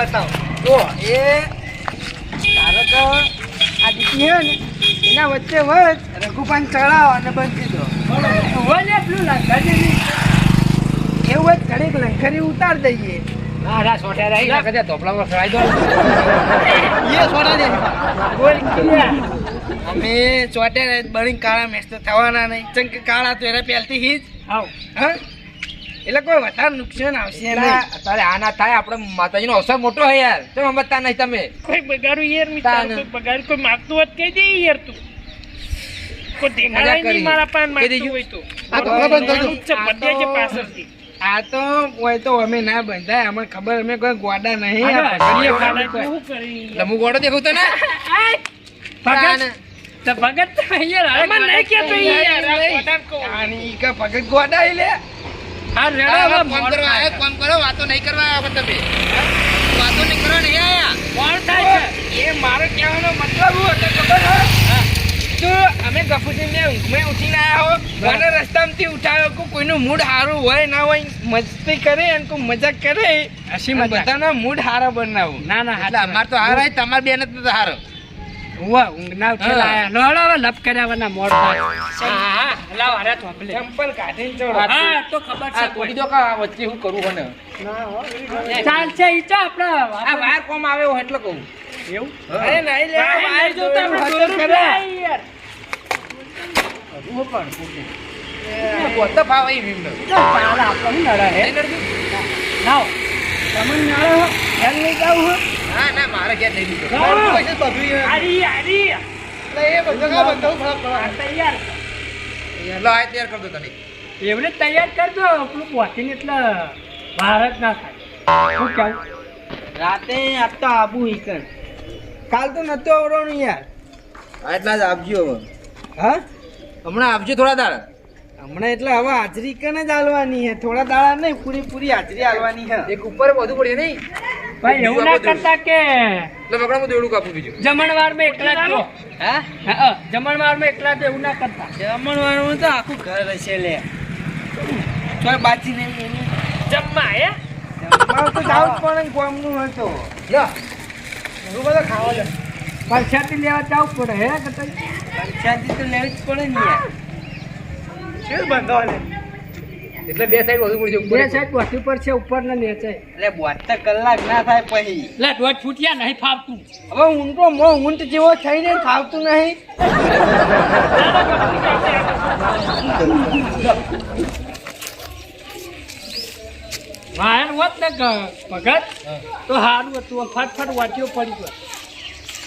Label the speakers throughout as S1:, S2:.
S1: બતાવો તો એ તારે તો આ દીકરી હે ને એના વચ્ચે વચ રઘુપાન ચડાવો અને બંધી દો હોય એટલું લંખરી એવું જ ઘડીક લંખરી ઉતાર દઈએ
S2: ના સોટા રહી ના કદે તોપલામાં ફરાઈ દો
S1: એ સોટા દે બોલ કિયા અમે ચોટે બળી કાળા મેસ તો થવાના નહીં ચંક કાળા તો એને પહેલથી હિજ આવ હા એટલે કોઈ વધારે નુકસાન આવશે નહીં
S2: તારે આના થાય આપણે માતાજીનો અવસર મોટો હે યાર તમે સમજતા નહીં તમે
S3: કોઈ બગાડું યાર મિત્ર કોઈ બગાડ કોઈ માગતું હોત કહી દે યાર તું કોઈ દેખાય નહીં મારા પાન માંગતું હોય તો
S1: આ તો બંધ
S3: છે બધે જે પાછળથી
S1: આ તો હોય તો અમે ના બંધાય અમને ખબર અમે કોઈ ગોડા નહીં
S3: શું કરી
S2: લમુ ગોળો દેખું તો ને
S3: ભગત તો ભગત તો યાર મને નહીં કેતો યાર આ કોટાન કો
S1: આની કે ભગત ગોડા લે
S3: આ રેડા
S2: ફોન કરવા આયો ફોન કરો વાતો નહીં કરવા આયા તમે વાતો નહીં કરવા નહીં આયા
S3: કોણ થાય છે
S1: એ મારો કહેવાનો મતલબ હતો ખબર હે તો અમે ગફુજીને ઊંઘમાં ઉઠીને આયા હો મને રસ્તામાંથી ઉઠાવ્યો કે કોઈનું મૂડ સારું હોય ના હોય મસ્તી કરે અને કોઈ મજાક કરે હસી બધાનો મૂડ સારો બનાવું
S2: ના ના એટલે અમાર તો હાર હોય તમાર બેન તો હારો
S3: વાહ ઊંઘના ઉઠેલા લોડો લપ કર્યાવાના મોડ થાય હા લાવ હારે થોપલે
S1: ચંપલ કાઢીને ચડો
S3: હા તો ખબર છે
S2: તોડી દો કા વચ્ચે હું કરું હને
S3: ચાલ છે ઈ તો આપણે
S2: આ વાર કોમ આવે હું એટલે કહું
S3: એવું
S1: અરે નહીં લે
S3: બહાર જો તો આપણે દોર કરે યાર હું પણ
S2: પોતે ભાવ આવી ભીમનો
S3: ચાલ આપણે નડા હે લાવ તમને નડે હો એમ નહીં જાવ હો
S2: ના મારે ક્યાં નહીં દીધો
S3: આરી આરી
S1: એટલે એ બધું કા બધું ફરક પડે
S3: તૈયાર
S2: લો આ તૈયાર કર દો તને
S3: એવડે તૈયાર કરજો આપણું પહોંચીને એટલે ભારત ના થાય શું કહું
S1: રાતે આજ તો આબુ ઈકણ કાલ તો નતો આવવાનું યાર
S2: એટલા જ આપજો હવે
S1: હા
S2: હમણાં આપજો થોડા દાડા
S1: હમણાં એટલે હવે હાજરી કને જ આલવાની હે થોડા દાડા નહીં પૂરી હાજરી આલવાની હે
S2: એક ઉપર વધુ પડે નહીં
S3: ભાઈ એવું ના કરતા કે
S2: એટલે બકડા માં દેવડું કાપું બીજું
S3: જમણવાર માં એકલા જ રહો.
S1: હા
S3: હા જમણવાર માં એકલા જ એવું ના કરતા
S1: જમણવાનું તો આખું ઘર હશે લે ચોય બાચી નહીં
S3: જમવા હે
S1: જમવા તો જાવ જ પણ કોમનું હતો
S2: લ્યો
S1: હું બધો ખાવા લે
S3: પરસાદી લેવા જવું પડે હે કતઈ
S1: પંચાયતી તો લેવી જ પડે ને યાર શું બંધો લે
S2: એટલે બે સાઈડ વધુ પડશે
S3: બે સાઈડ વધુ પડશે ઉપર ને નીચે
S1: એટલે 72 કલાક ના થાય પછી
S3: લે દોઢ ફૂટિયા નહીં ફાવતું
S1: હવે ઊંટો ઊંટ જેવો થઈને ખાવતું નહીં
S3: વાયર હોત ને ભગત તો સારું હતું ફટફટ વાંચ્યો પડી ગયો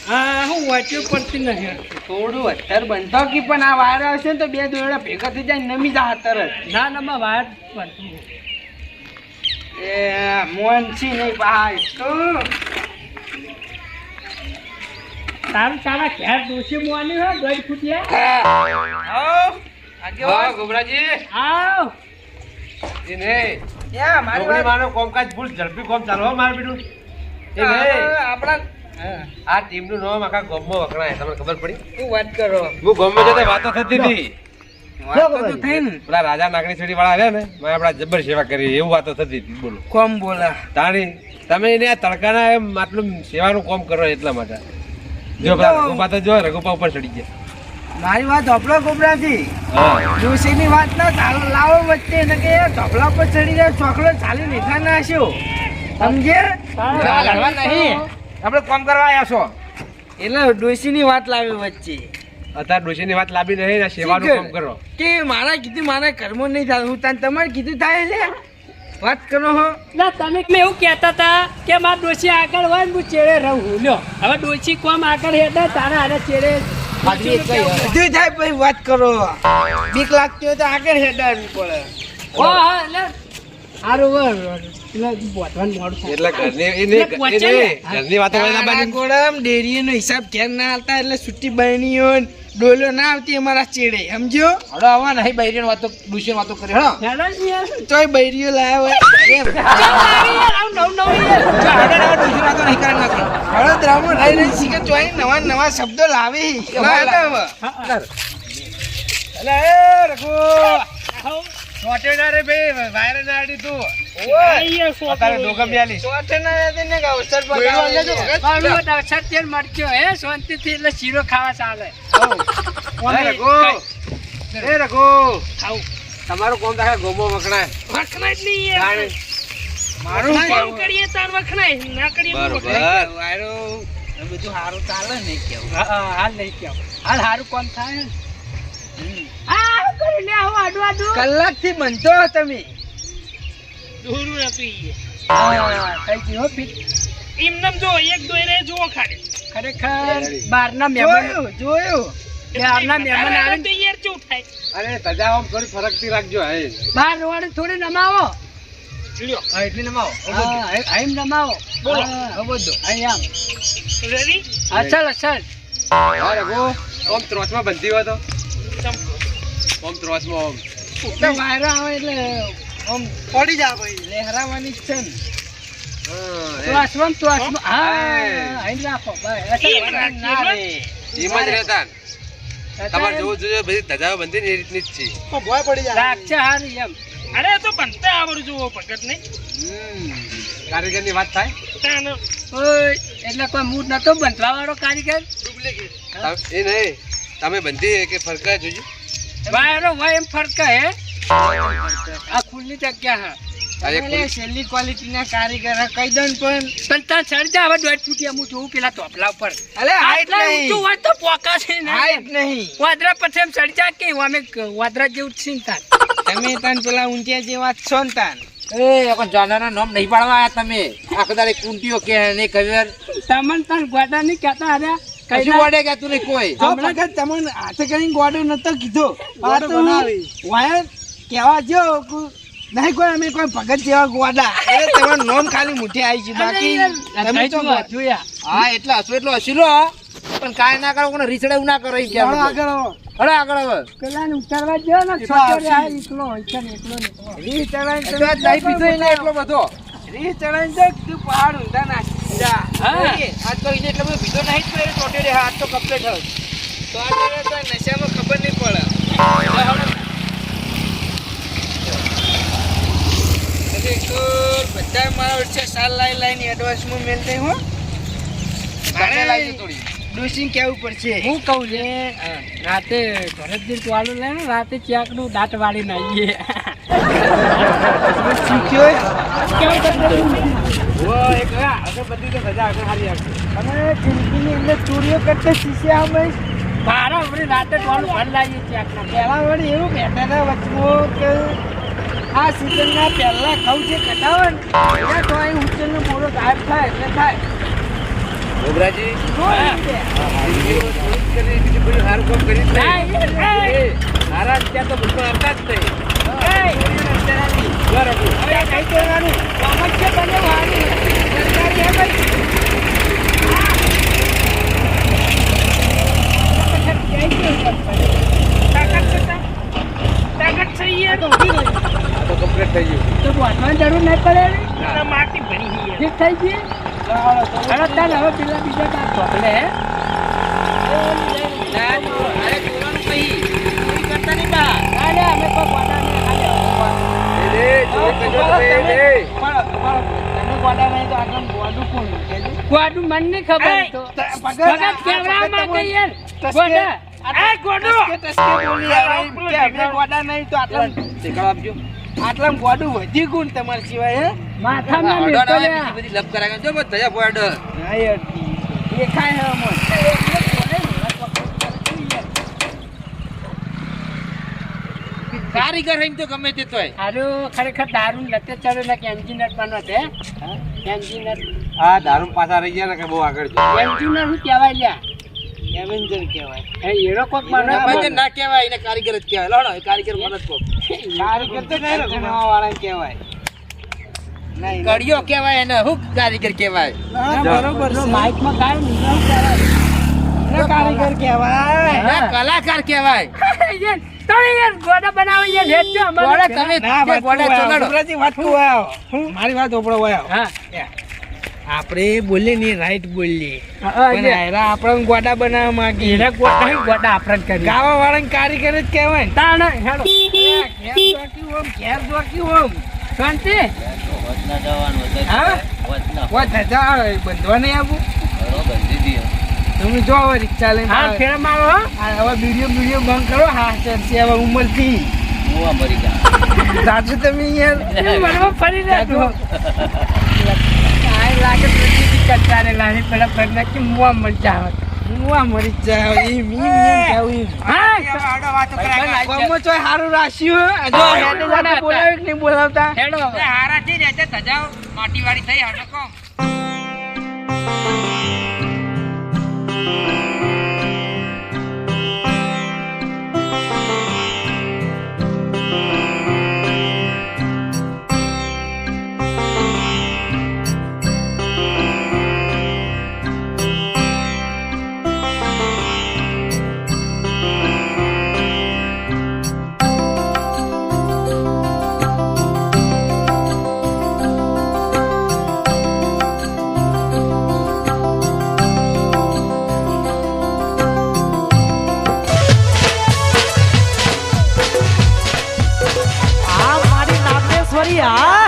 S3: હા હું વાંચ્યો પડતી નહીં
S1: થોડું અત્યારે બંધો કે પણ આ વાયર આવશે ને તો બે દોરડા ભેગા થઈ જાય નમી જા તરત
S3: ના ના વાયર પડતું
S1: એ મોનસી નહીં ભાઈ તો
S3: તારું તારા ઘેર દોશી મોની હોય દોઢ ફૂટિયા
S2: હા ગોબરાજી
S3: આવ
S2: એ નહીં
S1: યા મારી વાત
S2: માનો કોમકાજ ફૂલ ઝડપી કોમ ચાલવા માર બીડું એ નહીં
S1: આપણા
S2: આ ટીમનું નામ આખા ગામમાં વખણાય તમને ખબર પડી
S1: શું વાત કરો
S2: હું ગામમાં જતા વાતો થતી હતી
S1: વાતો તો થઈ ને
S2: પેલા રાજા નાગણી છોડી વાળા આવ્યા ને મેં આપણા જબર સેવા કરી એવું વાતો થતી હતી બોલો
S1: કોમ બોલા
S2: તાણી તમે એને આ તડકાના એમ આટલું સેવાનું કામ કરો એટલા માટે જો પેલા રઘુપા તો જો રઘુપા ઉપર ચડી ગયા
S1: મારી વાત ધોપલા ગોબરાથી
S2: હા
S1: જોશીની વાત ના ચાલો લાવો વચ્ચે એટલે કે ધોપલા પર ચડી જાય ચોકલેટ ચાલી લેખા ના હશો સમજે
S2: લડવા નહીં આપણે કામ કરવા આવ્યા છો
S1: એટલે ડોશીની વાત લાવી વચ્ચે
S2: અત્યારે ડોશીની વાત લાવી નહીં ને સેવાનું કામ કરો
S1: કે મારા કીધું મારા ઘરમાં નહીં થાય હું તમારે કીધું થાય છે વાત કરો હો
S3: ના તમે એવું કહેતા હતા કે મારા ડોશી આગળ હોય ને હું ચેડે રહું લ્યો હવે ડોશી કોમ આગળ હેડે તારા હારે ચેડે
S1: બધું થાય પછી વાત કરો બીક લાગતી હોય તો આગળ હેડાડવી પડે
S3: હા એટલે સારું વર એટલે બોધવાનું મોડું થાય
S2: એટલે ઘરની વાતો
S1: ગોળમ ડેરીનો હિસાબ ઘેર ના આવતા એટલે છૂટી બહેનીઓ ડોલો ના આવતી અમારા ચેડે સમજો
S2: હવે આવા નહીં બૈરીની વાતો ડોશીની વાતો કરી હા
S3: હેડો ને યાર
S1: તોય બૈરીઓ લાયા હોય વડોદરામાં રહી રહી શીખે ચોય નવા શબ્દો લાવી
S2: સોટે ના રે ભાઈ વાયર ના આડી તું
S3: અહીંયા સો
S2: તારે ડોકા બ્યાલી
S1: ચોથે ના યાદ ને કે અવસર પર
S3: મારું તો અક્ષર તેલ મરચો હે શાંતિથી એટલે શીરો ખાવા ચાલે
S2: એ રઘુ એ રઘુ
S3: ખાવ
S2: તમારું કોમ થાય ગોમો વખણાય
S3: વખણાય જ નહીં યાર
S2: તાણે.
S3: મારું કામ કરીએ તાર વખણાય ના કરીએ તો વખણાય.
S2: બરોબર
S1: વાયરો એ બધું સારું ચાલે ને કેવું
S3: હા, હાલ નહીં કેવું હાલ સારું કોમ થાય હા કરી લે આવું આડું આડું
S1: કલાક થી બનતો તમે
S3: દોરું હતું ઈ
S1: થઈ ગયો ફીટ
S3: એમ નમ જો એક દોરે જુઓ ખાલી
S1: ખરેખર બહારના મહેમાન જોયું બહારના મહેમાન આવે
S3: તો યાર ચૂ થાય
S2: અરે તજાવમ થોડી ફરકથી રાખજો હે
S1: બહાર રોડ થોડી નમાવો
S3: લ્યો
S2: હા એટલી નમાવો
S1: આમ નમાવો
S3: બોલો.
S1: બધું અહીંયા
S3: રેડી
S1: અસલ અસલ
S2: હા રઘુ ઓમ ત્રોસમાં બંધી હોય તો
S3: ચમકો
S2: ઓમ ત્રોસમાં ઓમ
S1: તો વાયરો આવે એટલે આમ પડી જા ભાઈ લહેરાવાની જ છે ને તો
S2: હા
S1: આસમાન તો આસમાન હા
S2: હા.
S1: અહીં રાખો ભાઈ
S3: એમ રાખીએ,
S1: ના રે
S2: એમ જ રહેતા તમારે જોવું જોઈએ બધી ધજાઓ બંધી ને એ રીતની જ છે
S1: ભોય પડી જાય રાખશે હારી એમ
S3: અરે તો બનતા આવડું જુઓ ભગત નહીં
S2: કારીગરની વાત થાય
S3: તાનો
S1: ઓય એટલે કોઈ મૂડ નતો બંધવા વાળો કારીગર
S2: એ નહીં તમે બંધી કે ફરકા જોજો
S1: વાયરો હોય એમ ફરકા હે આ ખુલ્લી જગ્યા હા
S2: આ એક
S1: એટલે છેલ્લી ક્વોલિટી ના કારીગર હે, કહી દઉં ને પણ તન સર્જા હવે 1.5 ફૂટિયા હું જોઉં પેલા તોપલા ઉપર
S2: અલે હાઈટ
S1: આટલા
S2: નહીં.
S1: ઊંચું હોય તો પોકા છે ને
S2: હાઈટ નહીં
S1: વાદરા પછી એમ સર્જા કે અમે વાદરા જેવું જ છે ને તાન તમે તાન પેલા ઊંચિયા જેવા જ છો ને તાન તમને તાન ગોડા નહીં કહેતા અરે કઈ હમણાં કે તમને હાથે કરીને ગોડો નતો કીધો આ તો વાયર કહેવા જો નહીં કોઈ અમે કોઈ ભગત જેવા ગોડા એટલે તમારું નામ ખાલી મુઠે આવી ગયું બાકી તમે તો જોયા
S4: હા એટલે હસુ એટલો હસીલો પણ કાંઈ ના કરો કોને રીસડે ના કરો ઈ કે
S1: આગળ આવો
S4: હળો આગળ હવે
S1: પેલા ને ઉતારવા જો ને છોકરો આ એકલો હોય છે ને એકલો ને રી ચડાઈ
S4: એટલે આજ નહીં પીધો એને એટલો બધો
S1: રી ચડાઈ જો તું પહાડ ઊંધા નાખી જા
S4: હા આજ તો એને એટલો બધો પીધો નહીં તો એને ચોટે રે હાથ તો કમ્પ્લીટ હવે
S1: તો આ તો નશામાં ખબર નહીં પડે બધા મારા વર્ષે સાલ લાઈને એડવાન્સમાં મેલ દે હો
S4: મારે લાગી થોડી
S1: ડોસીને કેવું પડશે હું કહું છે રાતે ઘરે જ ચાલુ લે ને રાતે ચાકનું દાંત વાળી નાઈએ અને જિંદગીની અંદર ચોરીઓ કરતા શીશા અમે મારા વળી રાતે ટોલું ભર લાવીએ ચાકના પહેલા વળી એવું બેઠા હતા વચમાં કે આ સિઝનના પહેલા ખાવ છે કટાવે ને ત્યાં તો અહીં ઉચ્ચનો મોડો ગાયબ થાય એટલે થાય
S2: ગોબરાજી
S1: હા.
S2: બીજું બધું સારું કામ કરી જ
S1: ના,
S2: નહીં.
S1: એ,
S2: મારા ત્યાં તો બિલકુલ આવતા જ નહીં
S1: હવે કઈ કહેવાનું કામ જ છે તને વાળી સરકારી હે ભાઈ
S3: તાકાત છે યાર
S2: આ તો કમ્પ્લીટ થઈ ગયું
S1: તો વાંચવાની જરૂર નહીં પડે ને?
S3: આ માટી ભરી હી યાર.
S1: ઠીક થઈ ગઈ હવે તાર હવે પેલા બીજા તાર ચોકલે હે ના, ના, અમે કોઈ ગોડા નહીં ખાલી
S2: એ ચોક કરજો તમે,
S1: તમે ગોડા નહીં તો આગળ ગોડું કોણ કહેજો? ગોડું મને નહીં ખબર તો ભગત કેવડા માંગે યાર ગોડા
S3: આ ગોડો
S1: ટસકે બોલી આવે કે અમે ગોડા નહીં તો આટલા
S2: શેકાળ આપજો
S1: આટલા ગોડું વધી ગુણ તમારા સિવાય હે માથામાં
S4: ઓર્ડર
S1: મેલતો
S4: આવે
S1: લે.
S4: બીજી બધી લપ કરાવે જો બસ થયા બોર્ડર
S1: હા યાર દેખાય હે અમો
S4: કારીગર એમ તો ગમે તે તોય
S1: હારું ખરેખર દારૂ લતે ચડેલા કે એન્જિનિયર બનવા છે એન્જિનિયર
S2: આ દારૂ પાછા રહી ગયા ને કે બહુ આગળ છે
S1: એન્જિનિયર શું કહેવાય લ્યા એવેન્જર કહેવાય હે હીરો કોક
S4: ગમે તે
S1: બનવા
S4: ના કહેવાય એને કારીગર જ કહેવાય લોડો એ કારીગર મને જ કહો
S1: કારીગર તો નહીં રઘુનાવા વાળા કહેવાય નહીં
S4: કડિયો કહેવાય એને હું કારીગર કહેવાય
S1: ના, બરોબર છે માઈકમાં કાય નહીં ના કારીગર કહેવાય
S4: ના કલાકાર કહેવાય
S1: યાર તમે યાર ગોડા બનાવી યાર હેડ છો
S4: ગોડા તમે
S1: ના
S4: જે ગોડા ચલાડો
S1: વાત કહું આવ મારી વાત ઓપડો આવ
S4: હા
S1: આપણે બોલીએ ને રાઈટ બોલીએ
S3: હા,
S1: પણ
S3: એટલે
S1: આયરા આપણને ગોડા બનાવવા માંગી
S3: એના ગોટા આપણે જ કરીએ.
S1: ગાવા વાળાને કારીગર જ કહેવાય ને.
S3: તાણે હેડો.
S1: ઘેર જોકી ઓમ, ઘેર જોકી ઓમ. શાંતિ? હા? વાત હજા આવે, બંધવા નહીં આવું? તમે જો હવે રિક્ષા લઈને
S3: હા,
S1: આવે.
S3: ફેર મારો હો.
S1: આ હવે વિડીયો બંધ કરો. હા ચડશે હવે ઉંમરથી. જાજો તમે યાર.
S3: બરાબર ફરી
S1: જાજો.
S3: રહેજો. કાંઈ લાગે તો જીજી કંટાળે લાગે. પેલા પ્રજ્ઞા કે મુવા મરી જાવ.
S1: મુવા મરી જાય એમ કેવું એમ.
S3: હા,
S1: ગામમાં ચોય હારું રાખ્યું હે. જો હેડે જાતે બોલાવે કે નહીં બોલાવતા?
S3: હેડો હવે.
S1: હારાથી રહેશે તજાવ માટીવાળી થઈ હાડો કોમ.
S5: આ મારી નાગેશ્વરી આ